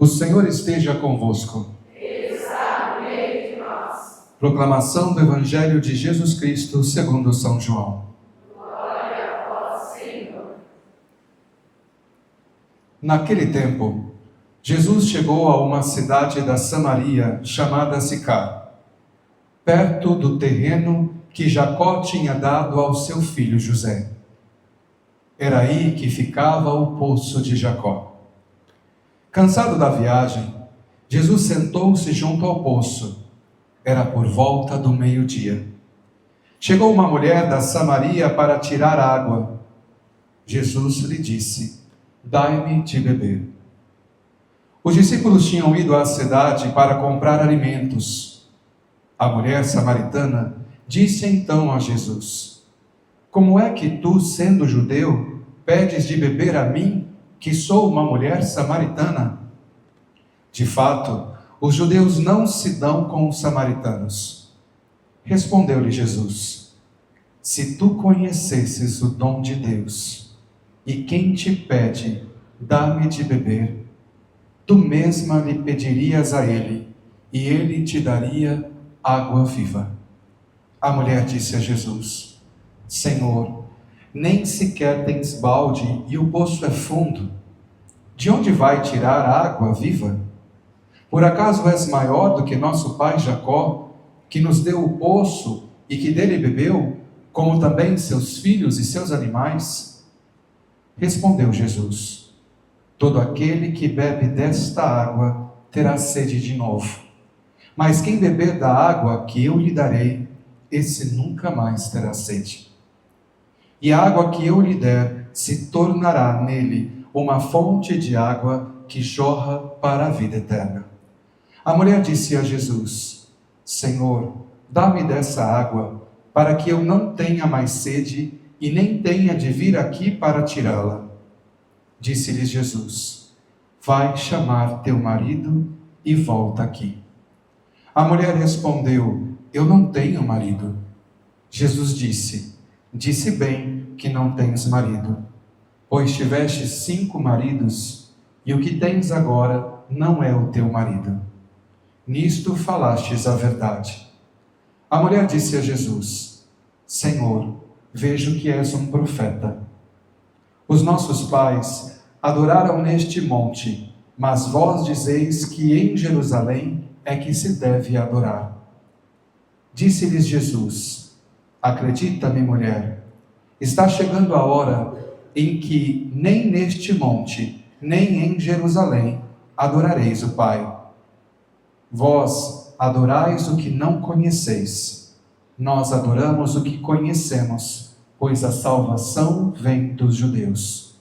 O Senhor esteja convosco. Ele está no meio de nós. Proclamação do Evangelho de Jesus Cristo segundo São João. Glória a vós, Senhor. Naquele tempo, Jesus chegou a uma cidade da Samaria chamada Sicar, perto do terreno que Jacó tinha dado ao seu filho José. Era aí que ficava o poço de Jacó. Cansado da viagem, Jesus sentou-se junto ao poço. Era por volta do meio-dia. Chegou uma mulher da Samaria para tirar água. Jesus lhe disse: "Dai-me de beber." Os discípulos tinham ido à cidade para comprar alimentos. A mulher samaritana disse então a Jesus: "Como é que tu, sendo judeu, pedes de beber a mim, que sou uma mulher samaritana?" De fato, os judeus não se dão com os samaritanos. Respondeu-lhe Jesus: "Se tu conhecesses o dom de Deus, e quem te pede, dá-me de beber, tu mesma lhe pedirias a ele, e ele te daria água viva." A mulher disse a Jesus: "Senhor, nem sequer tens balde e o poço é fundo. De onde vai tirar a água viva? Por acaso és maior do que nosso pai Jacó, que nos deu o poço e que dele bebeu, como também seus filhos e seus animais?" Respondeu Jesus: "Todo aquele que bebe desta água terá sede de novo. Mas quem beber da água que eu lhe darei, esse nunca mais terá sede. E a água que eu lhe der se tornará nele uma fonte de água que jorra para a vida eterna." A mulher disse a Jesus: "Senhor, dá-me dessa água, para que eu não tenha mais sede e nem tenha de vir aqui para tirá-la." Disse-lhes Jesus: "Vai chamar teu marido e volta aqui." A mulher respondeu: "Eu não tenho marido." Jesus disse: "Disse bem que não tens marido, pois tiveste 5 maridos, e o que tens agora não é o teu marido. Nisto falastes a verdade." A mulher disse a Jesus: "Senhor, vejo que és um profeta. Os nossos pais adoraram neste monte, mas vós dizeis que em Jerusalém é que se deve adorar." Disse-lhes Jesus: "Acredita-me, mulher, está chegando a hora em que nem neste monte, nem em Jerusalém adorareis o Pai. Vós adorais o que não conheceis. Nós adoramos o que conhecemos, pois a salvação vem dos judeus.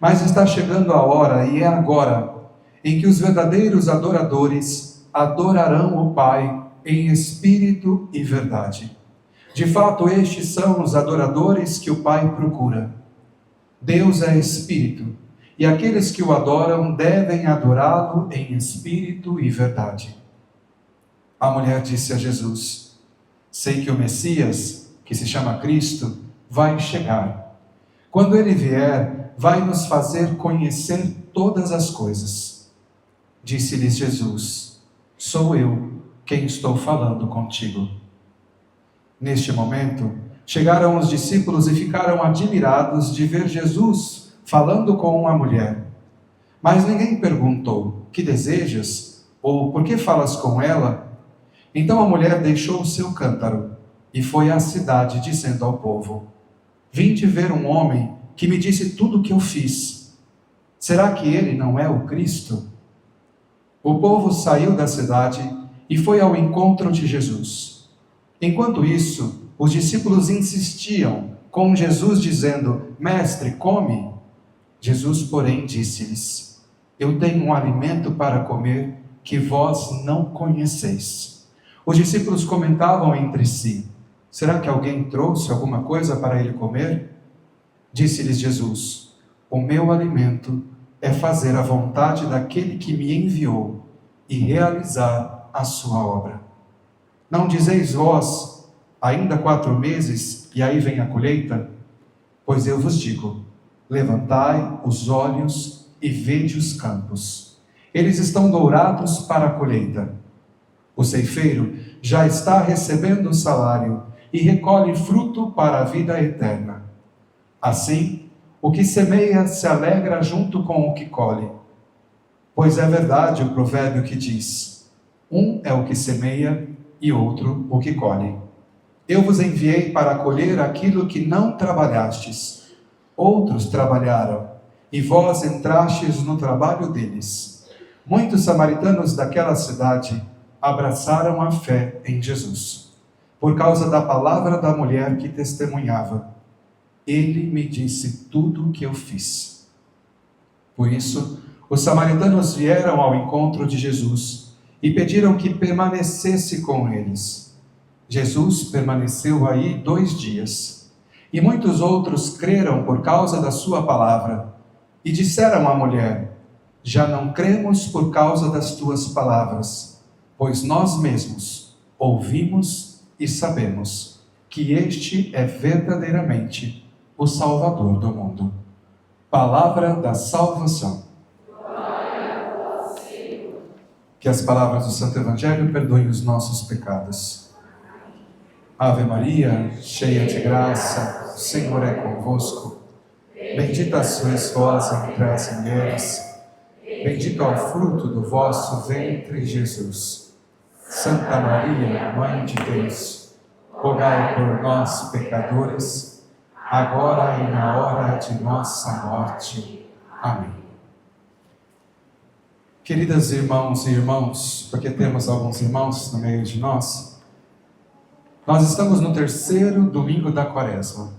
Mas está chegando a hora, e é agora, em que os verdadeiros adoradores adorarão o Pai em espírito e verdade. De fato, estes são os adoradores que o Pai procura. Deus é espírito, e aqueles que o adoram devem adorá-lo em espírito e verdade." A mulher disse a Jesus: "Sei que o Messias, que se chama Cristo, vai chegar. Quando ele vier, vai nos fazer conhecer todas as coisas." Disse-lhes Jesus: "Sou eu quem estou falando contigo." Neste momento, chegaram os discípulos e ficaram admirados de ver Jesus falando com a mulher. Mas ninguém perguntou: "Que desejas?" ou "Por que falas com ela?" Então a mulher deixou o seu cântaro e foi à cidade, dizendo ao povo: "Vinde ver um homem que me disse tudo o que eu fiz. Será que ele não é o Cristo?" O povo saiu da cidade e foi ao encontro de Jesus. Enquanto isso, os discípulos insistiam com Jesus, dizendo: "Mestre, come." Jesus, porém, disse-lhes: "Eu tenho um alimento para comer que vós não conheceis." Os discípulos comentavam entre si: "Será que alguém trouxe alguma coisa para ele comer?" Disse-lhes Jesus: "O meu alimento é fazer a vontade daquele que me enviou e realizar a sua obra. Não dizeis vós: ainda 4 meses e aí vem a colheita? Pois eu vos digo: levantai os olhos e vede os campos, Eles estão dourados para a colheita. O ceifeiro já está recebendo o salário e recolhe fruto para a vida eterna. Assim, o que semeia se alegra junto com o que colhe. Pois é verdade o provérbio que diz: um é o que semeia e outro o que colhe. Eu vos enviei para colher aquilo que não trabalhastes. Outros trabalharam, e vós entrastes no trabalho deles. Muitos samaritanos daquela cidade abraçaram a fé em Jesus, por causa da palavra da mulher que testemunhava: ele me disse tudo o que eu fiz. Por isso, os samaritanos vieram ao encontro de Jesus e pediram que permanecesse com eles. Jesus permaneceu aí 2 dias, e muitos outros creram por causa da sua palavra, e disseram à mulher: já não cremos por causa das tuas palavras, pois nós mesmos ouvimos e sabemos que este é verdadeiramente o Salvador do mundo. Palavra da salvação. Glória a vós, Senhor. Que as palavras do Santo Evangelho perdoem os nossos pecados. Ave Maria, cheia de graça, o Senhor é convosco. Bendita sois vós entre as mulheres, bendito é o fruto do vosso ventre, Jesus. Santa Maria, Mãe de Deus, rogai por nós, pecadores, agora e na hora de nossa morte. Amém. Queridas irmãos e irmãos, porque temos alguns irmãos no meio de nós, nós estamos no 3º domingo da Quaresma.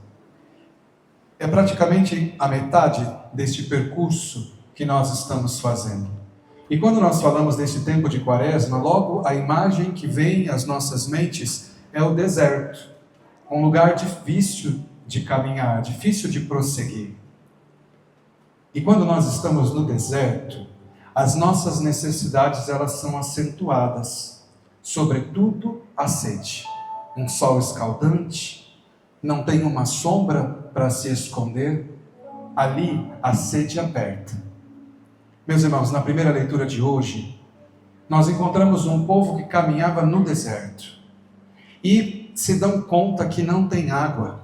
É praticamente a metade deste percurso que nós estamos fazendo. E quando nós falamos deste tempo de Quaresma, logo a imagem que vem às nossas mentes é o deserto, um lugar difícil de caminhar, difícil de prosseguir. E quando nós estamos no deserto, as nossas necessidades elas são acentuadas, sobretudo a sede. Um sol escaldante, não tem uma sombra para se esconder, ali a sede aperta. Meus irmãos, na primeira leitura de hoje, nós encontramos um povo que caminhava no deserto e se dão conta que não tem água.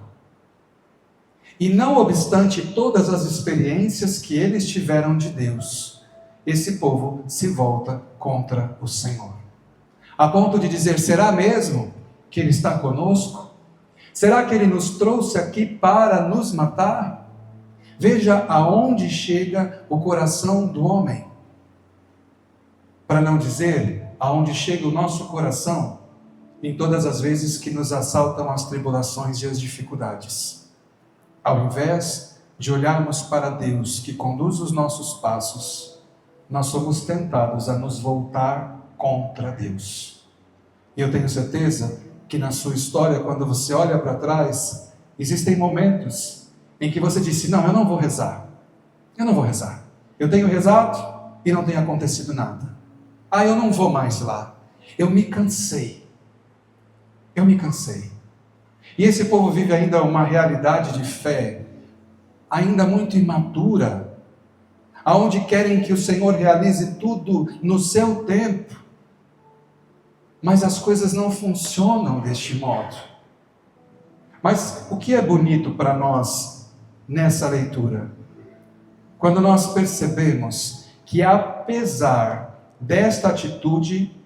E não obstante todas as experiências que eles tiveram de Deus, esse povo se volta contra o Senhor, a ponto de dizer: será mesmo que Ele está conosco? Será que Ele nos trouxe aqui para nos matar? Veja aonde chega o coração do homem. Para não dizer aonde chega o nosso coração em todas as vezes que nos assaltam as tribulações e as dificuldades. Ao invés de olharmos para Deus que conduz os nossos passos, nós somos tentados a nos voltar contra Deus. E eu tenho certeza que na sua história, quando você olha para trás, existem momentos em que você disse: não, eu não vou rezar. Eu não vou rezar. Eu tenho rezado e não tem acontecido nada. Ah, eu não vou mais lá. Eu me cansei. Eu me cansei. E esse povo vive ainda uma realidade de fé, ainda muito imatura, aonde querem que o Senhor realize tudo no seu tempo. Mas as coisas não funcionam deste modo. Mas o que é bonito para nós nessa leitura? Quando nós percebemos que, apesar desta atitude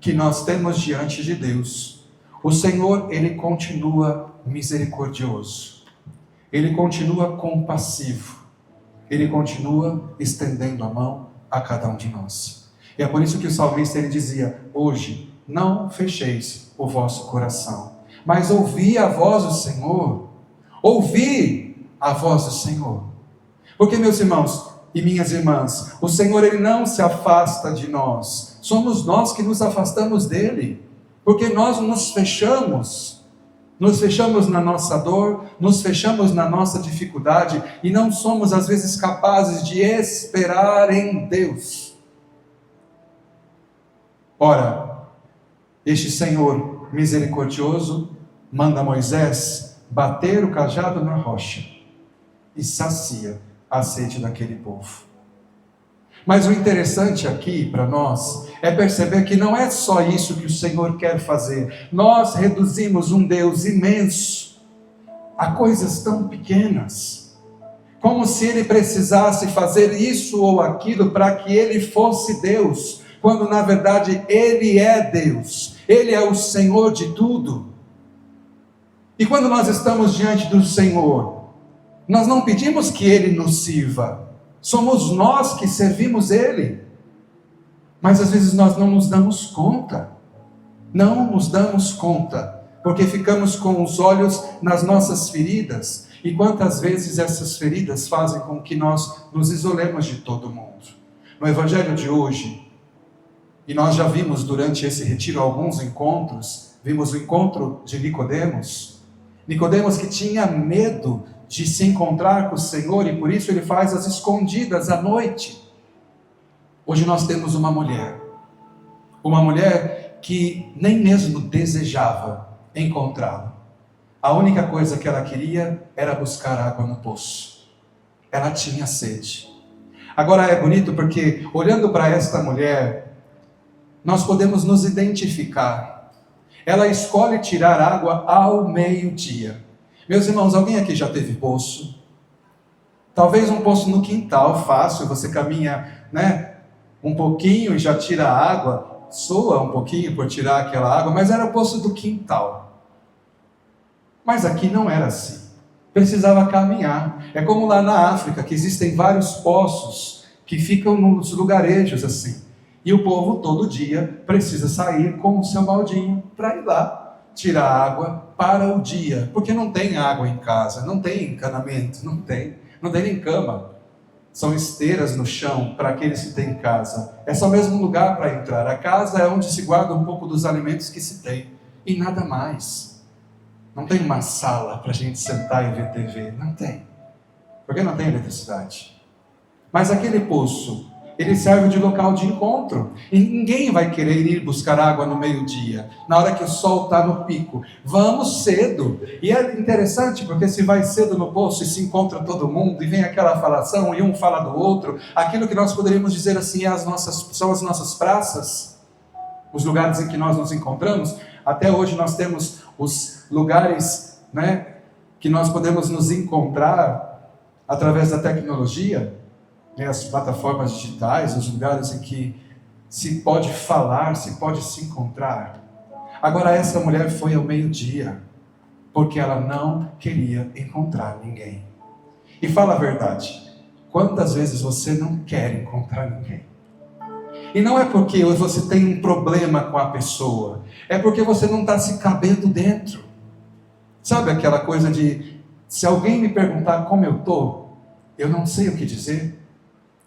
que nós temos diante de Deus, o Senhor, Ele continua misericordioso, Ele continua compassivo, Ele continua estendendo a mão a cada um de nós. E é por isso que o salmista ele dizia: hoje não fecheis o vosso coração, mas ouvi a voz do Senhor. Ouvi a voz do Senhor. Porque, meus irmãos e minhas irmãs, o Senhor ele não se afasta de nós. Somos nós que nos afastamos dele. Porque nós nos fechamos na nossa dor, nos fechamos na nossa dificuldade e não somos às vezes capazes de esperar em Deus. Ora, este Senhor misericordioso manda Moisés bater o cajado na rocha e sacia a sede daquele povo. Mas o interessante aqui para nós é perceber que não é só isso que o Senhor quer fazer. Nós reduzimos um Deus imenso a coisas tão pequenas, como se Ele precisasse fazer isso ou aquilo para que Ele fosse Deus, quando na verdade Ele é Deus, Ele é o Senhor de tudo. E quando nós estamos diante do Senhor, nós não pedimos que Ele nos sirva, somos nós que servimos Ele. Mas às vezes nós não nos damos conta, porque ficamos com os olhos nas nossas feridas, e quantas vezes essas feridas fazem com que nós nos isolemos de todo mundo. No Evangelho de hoje, e nós já vimos durante esse retiro alguns encontros, vimos o encontro de Nicodemos que tinha medo de se encontrar com o Senhor, e por isso ele faz as escondidas à noite. Hoje nós temos uma mulher que nem mesmo desejava encontrá-lo. A única coisa que ela queria era buscar água no poço. Ela tinha sede. Agora é bonito porque, olhando para esta mulher, nós podemos nos identificar. Ela escolhe tirar água ao meio-dia. Meus irmãos, alguém aqui já teve poço? Talvez um poço no quintal, fácil, você caminha, um pouquinho e já tira a água, soa um pouquinho por tirar aquela água, mas era o poço do quintal. Mas aqui não era assim, precisava caminhar. É como lá na África, que existem vários poços que ficam nos lugarejos assim, e o povo todo dia precisa sair com o seu baldinho para ir lá tirar água para o dia, porque não tem água em casa, não tem encanamento, não tem nem cama. São esteiras no chão para aqueles que têm casa. É só mesmo um lugar para entrar. A casa é onde se guarda um pouco dos alimentos que se tem. E nada mais. Não tem uma sala para a gente sentar e ver TV. Não tem. Porque não tem eletricidade. Mas aquele poço, ele serve de local de encontro. E ninguém vai querer ir buscar água no meio-dia, na hora que o sol está no pico. Vamos cedo. E é interessante, porque se vai cedo no poço e se encontra todo mundo, e vem aquela falação, e um fala do outro, aquilo que nós poderíamos dizer assim, são as nossas praças, os lugares em que nós nos encontramos. Até hoje nós temos os lugares, que nós podemos nos encontrar através da tecnologia, as plataformas digitais, os lugares em que se pode falar, se pode se encontrar. Agora essa mulher foi ao meio-dia, porque ela não queria encontrar ninguém. E fala a verdade, quantas vezes você não quer encontrar ninguém? E não é porque você tem um problema com a pessoa, é porque você não está se cabendo dentro. Sabe aquela coisa de, se alguém me perguntar como eu estou, eu não sei o que dizer.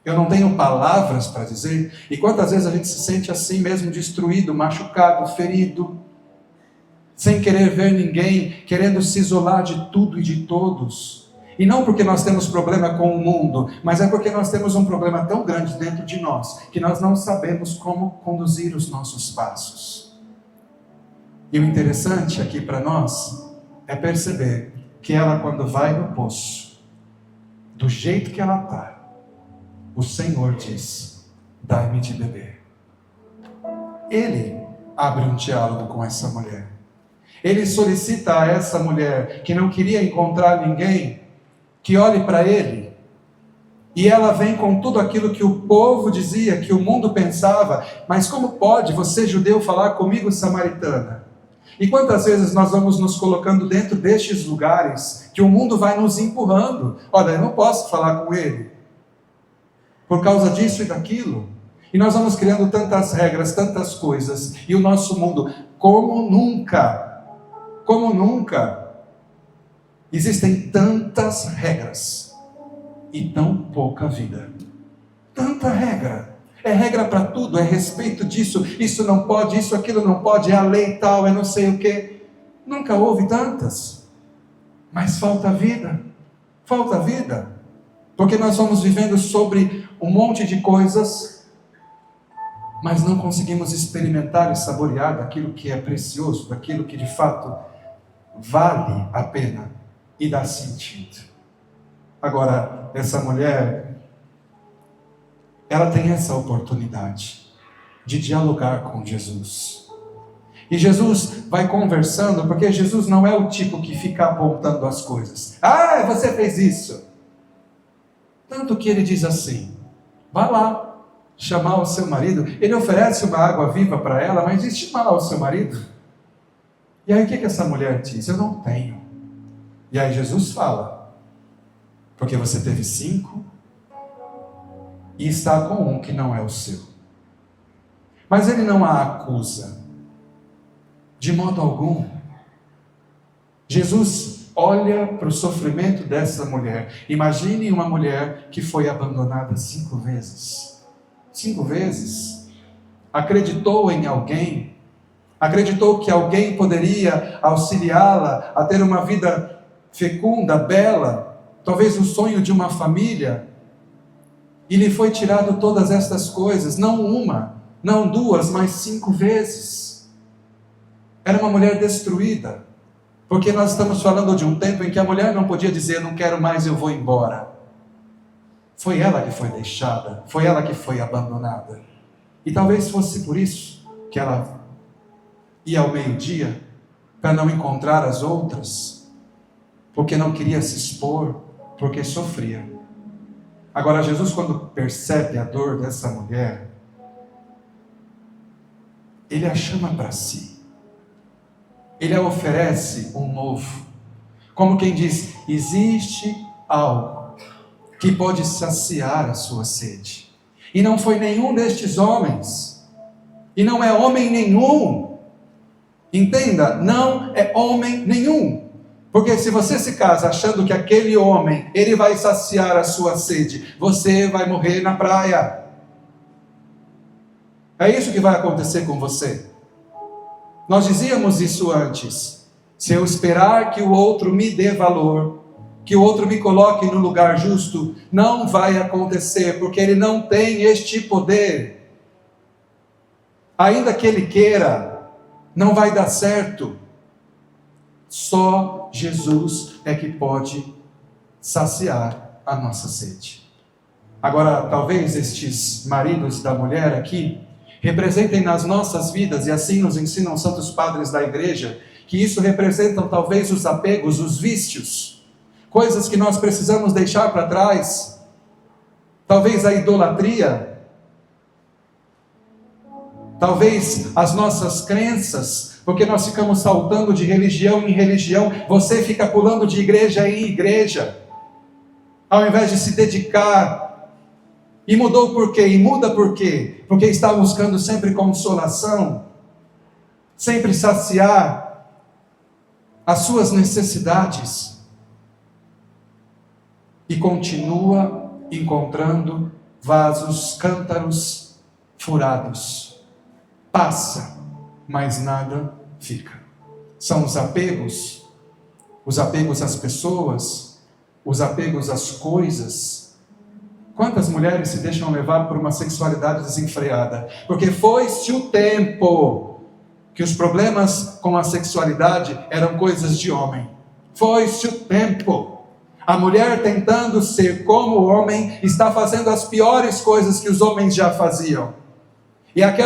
Eu não tenho palavras para dizer. E quantas vezes a gente se sente assim mesmo, destruído, machucado, ferido, sem querer ver ninguém, querendo se isolar de tudo e de todos. E não porque nós temos problema com o mundo, mas é porque nós temos um problema tão grande dentro de nós, que nós não sabemos como conduzir os nossos passos. E o interessante aqui para nós é perceber que ela, quando vai no poço, do jeito que ela está, o Senhor diz, dai-me de beber. Ele abre um diálogo com essa mulher. Ele solicita a essa mulher, que não queria encontrar ninguém, que olhe para ele. E ela vem com tudo aquilo que o povo dizia, que o mundo pensava. Mas como pode você, judeu, falar comigo, samaritana? E quantas vezes nós vamos nos colocando dentro destes lugares, que o mundo vai nos empurrando. Olha, eu não posso falar com ele, por causa disso e daquilo. E nós vamos criando tantas regras, tantas coisas. E o nosso mundo, como nunca, existem tantas regras e tão pouca vida. Tanta regra. É regra para tudo, é respeito disso. Isso não pode, isso, aquilo não pode, é a lei tal, é não sei o quê. Nunca houve tantas. Mas falta vida. Falta vida. Porque nós vamos vivendo sobre um monte de coisas, mas não conseguimos experimentar e saborear daquilo que é precioso, daquilo que de fato vale a pena e dá sentido. Agora, essa mulher, ela tem essa oportunidade de dialogar com Jesus. E Jesus vai conversando, porque Jesus não é o tipo que fica apontando as coisas. Ah, você fez isso. Tanto que ele diz assim: vá lá chamar o seu marido. Ele oferece uma água viva para ela, mas diz: chama lá o seu marido. E aí o que essa mulher diz? Eu não tenho. E aí Jesus fala: porque você teve 5 e está com um que não é o seu. Mas ele não a acusa, de modo algum. Jesus olha para o sofrimento dessa mulher. Imagine uma mulher que foi abandonada 5 vezes. 5 vezes. Acreditou em alguém. Acreditou que alguém poderia auxiliá-la a ter uma vida fecunda, bela. Talvez o sonho de uma família. E lhe foi tirado todas estas coisas. Não uma, não 2, mas 5 vezes. Era uma mulher destruída. Porque nós estamos falando de um tempo em que a mulher não podia dizer: não quero mais, eu vou embora. Foi ela que foi deixada, foi ela que foi abandonada. E talvez fosse por isso que ela ia ao meio-dia, para não encontrar as outras, porque não queria se expor, porque sofria. Agora Jesus, quando percebe a dor dessa mulher, ele a chama para si. Ele a oferece um novo. Como quem diz: existe algo que pode saciar a sua sede. E não foi nenhum destes homens. E não é homem nenhum. Entenda, não é homem nenhum. Porque se você se casa achando que aquele homem, ele vai saciar a sua sede, você vai morrer na praia. É isso que vai acontecer com você. Nós dizíamos isso antes. Se eu esperar que o outro me dê valor, que o outro me coloque no lugar justo, não vai acontecer, porque ele não tem este poder. Ainda que ele queira, não vai dar certo. Só Jesus é que pode saciar a nossa sede. Agora, talvez estes maridos da mulher aqui representem nas nossas vidas, e assim nos ensinam os santos padres da igreja, que isso representam talvez os apegos, os vícios, coisas que nós precisamos deixar para trás, talvez a idolatria, talvez as nossas crenças, porque nós ficamos saltando de religião em religião, você fica pulando de igreja em igreja, ao invés de se dedicar. E mudou por quê? E muda por quê? Porque está buscando sempre consolação, sempre saciar as suas necessidades, e continua encontrando vasos, cântaros furados. Passa, mas nada fica. São os apegos às pessoas, os apegos às coisas. Quantas mulheres se deixam levar por uma sexualidade desenfreada? Porque foi-se o tempo que os problemas com a sexualidade eram coisas de homem. Foi-se o tempo. A mulher, tentando ser como o homem, está fazendo as piores coisas que os homens já faziam. E aquela